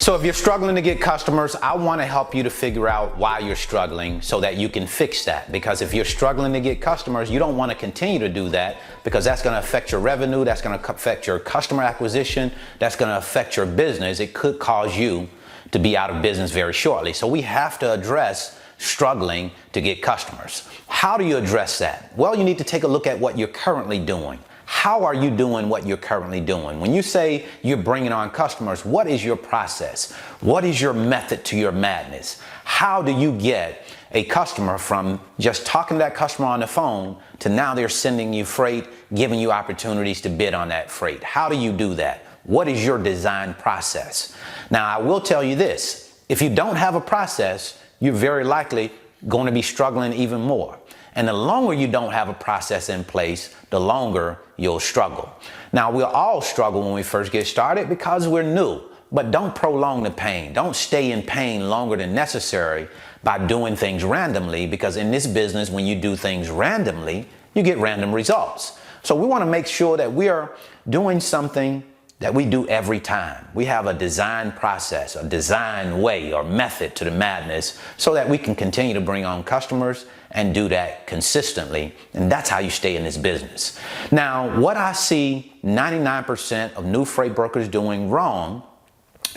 So if you're struggling to get customers, I want to help you to figure out why you're struggling so that you can fix that. Because if you're struggling to get customers, you don't want to continue to do that, because that's going to affect your revenue, that's going to affect your customer acquisition, that's going to affect your business. It could cause you to be out of business very shortly. So we have to address struggling to get customers. How do you address that? Well, you need to take a look at what you're currently doing. How are you doing what you're currently doing? When you say you're bringing on customers, what is your process? What is your method to your madness? How do you get a customer from just talking to that customer on the phone to now they're sending you freight, giving you opportunities to bid on that freight? How do you do that? What is your design process? Now, I will tell you this. If you don't have a process, you're very likely going to be struggling even more. And the longer you don't have a process in place, the longer you'll struggle. Now, we'll all struggle when we first get started because we're new, but don't prolong the pain. Don't stay in pain longer than necessary by doing things randomly, because in this business, when you do things randomly, you get random results. So we want to make sure that we are doing something that we do every time. We have a design process, a design way or method to the madness, so that we can continue to bring on customers and do that consistently. And that's how you stay in this business. Now, what I see 99% of new freight brokers doing wrong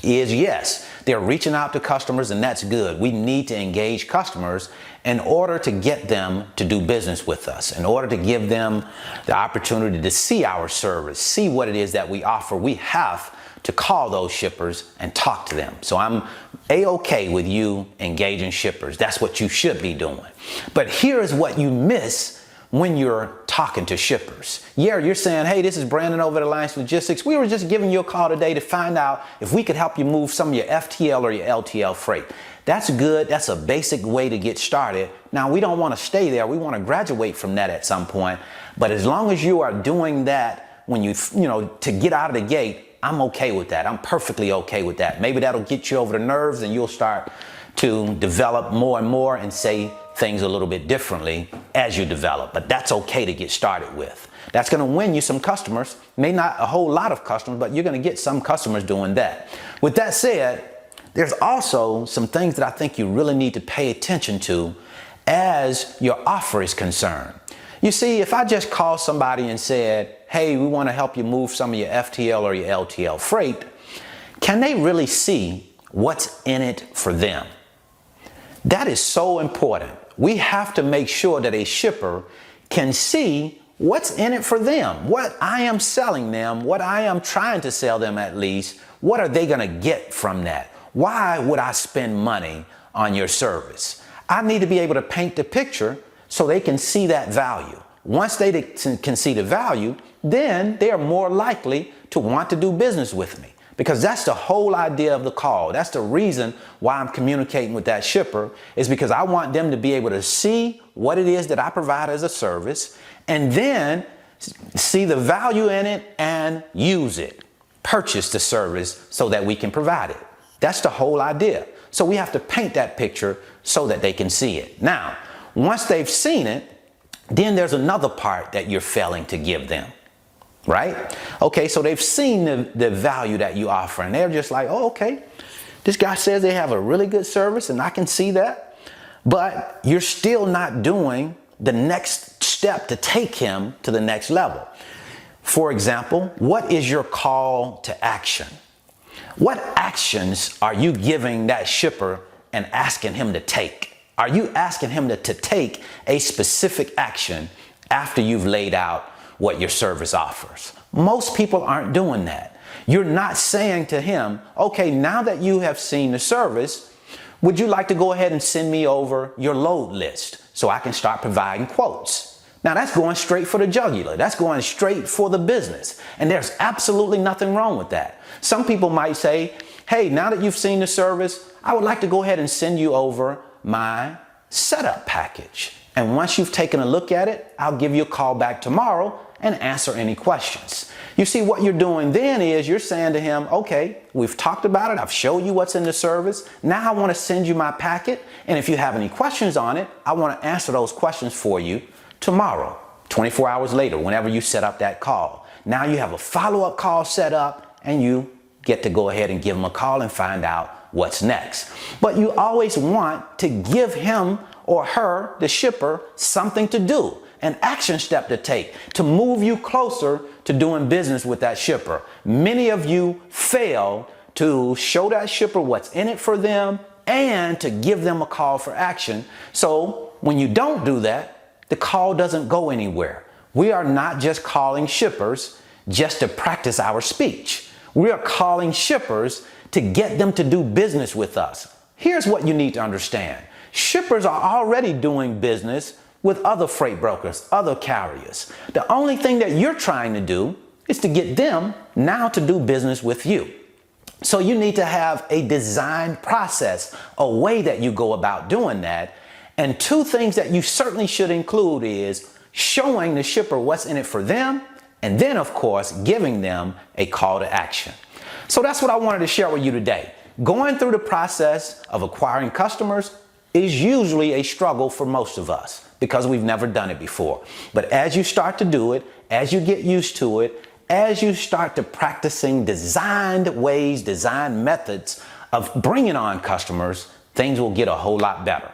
is, yes, they're reaching out to customers, and that's good. We need to engage customers in order to get them to do business with us, in order to give them the opportunity to see our service, see what it is that we offer. We have to call those shippers and talk to them. So I'm A-okay with you engaging shippers. That's what you should be doing. But here's what you miss when you're talking to shippers. Yeah, you're saying, hey, this is Brandon over at Alliance Logistics. We were just giving you a call today to find out if we could help you move some of your FTL or your LTL freight. That's good. That's a basic way to get started. Now, we don't want to stay there. We want to graduate from that at some point. But as long as you are doing that when to get out of the gate, I'm okay with that. I'm perfectly okay with that. Maybe that'll get you over the nerves and you'll start to develop more and more and say things a little bit differently as you develop. But that's okay to get started with. That's going to win you some customers. May not a whole lot of customers, but you're going to get some customers doing that. With that said, there's also some things that I think you really need to pay attention to as your offer is concerned. You see, if I just call somebody and said, hey, we want to help you move some of your FTL or your LTL freight, can they really see what's in it for them? That is so important. We have to make sure that a shipper can see what's in it for them, what I am selling them, what I am trying to sell them at least. What are they going to get from that? Why would I spend money on your service? I need to be able to paint the picture so they can see that value. Once they can see the value, then they are more likely to want to do business with me, because that's the whole idea of the call. That's the reason why I'm communicating with that shipper, is because I want them to be able to see what it is that I provide as a service, and then see the value in it and use it, purchase the service so that we can provide it. That's the whole idea. So we have to paint that picture so that they can see it. Now, once they've seen it, then there's another part that you're failing to give them, right? Okay, so they've seen the value that you offer, and they're just like, oh, okay, this guy says they have a really good service, and I can see that, but you're still not doing the next step to take him to the next level. For example, what is your call to action? What actions are you giving that shipper and asking him to take? Are you asking him to take a specific action after you've laid out what your service offers? Most people aren't doing that. You're not saying to him, okay, now that you have seen the service, would you like to go ahead and send me over your load list so I can start providing quotes? Now, that's going straight for the jugular. That's going straight for the business. And there's absolutely nothing wrong with that. Some people might say, hey, now that you've seen the service, I would like to go ahead and send you over my setup package. And once you've taken a look at it, I'll give you a call back tomorrow and answer any questions. You see, what you're doing then is you're saying to him, okay, we've talked about it. I've showed you what's in the service. Now I want to send you my packet. And if you have any questions on it, I want to answer those questions for you tomorrow, 24 hours later, whenever you set up that call. Now you have a follow-up call set up and you get to go ahead and give him a call and find out what's next. But you always want to give him or her, the shipper, something to do, an action step to take to move you closer to doing business with that shipper. Many of you fail to show that shipper what's in it for them and to give them a call for action. So when you don't do that, the call doesn't go anywhere. We are not just calling shippers just to practice our speech. We are calling shippers to get them to do business with us. Here's what you need to understand. Shippers are already doing business with other freight brokers, other carriers. The only thing that you're trying to do is to get them now to do business with you. So you need to have a designed process, a way that you go about doing that. And two things that you certainly should include is showing the shipper what's in it for them, and then of course, giving them a call to action. So that's what I wanted to share with you today. Going through the process of acquiring customers is usually a struggle for most of us because we've never done it before. But as you start to do it, as you get used to it, as you start to practicing designed ways, designed methods of bringing on customers, things will get a whole lot better.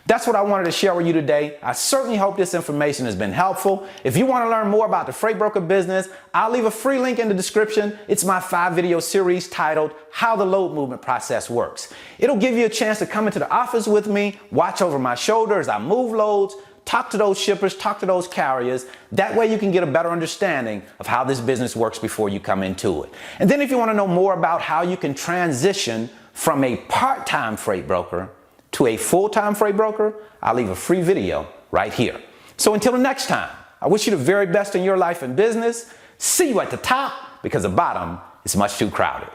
That's what I wanted to share with you today. I certainly hope this information has been helpful. If you want to learn more about the freight broker business, I'll leave a free link in the description. It's my 5-video series titled How the Load Movement Process Works. It'll give you a chance to come into the office with me, watch over my shoulder as I move loads, talk to those shippers, talk to those carriers. That way you can get a better understanding of how this business works before you come into it. And then if you want to know more about how you can transition from a part-time freight broker to a full-time freight broker, I'll leave a free video right here. So until the next time, I wish you the very best in your life and business. See you at the top because the bottom is much too crowded.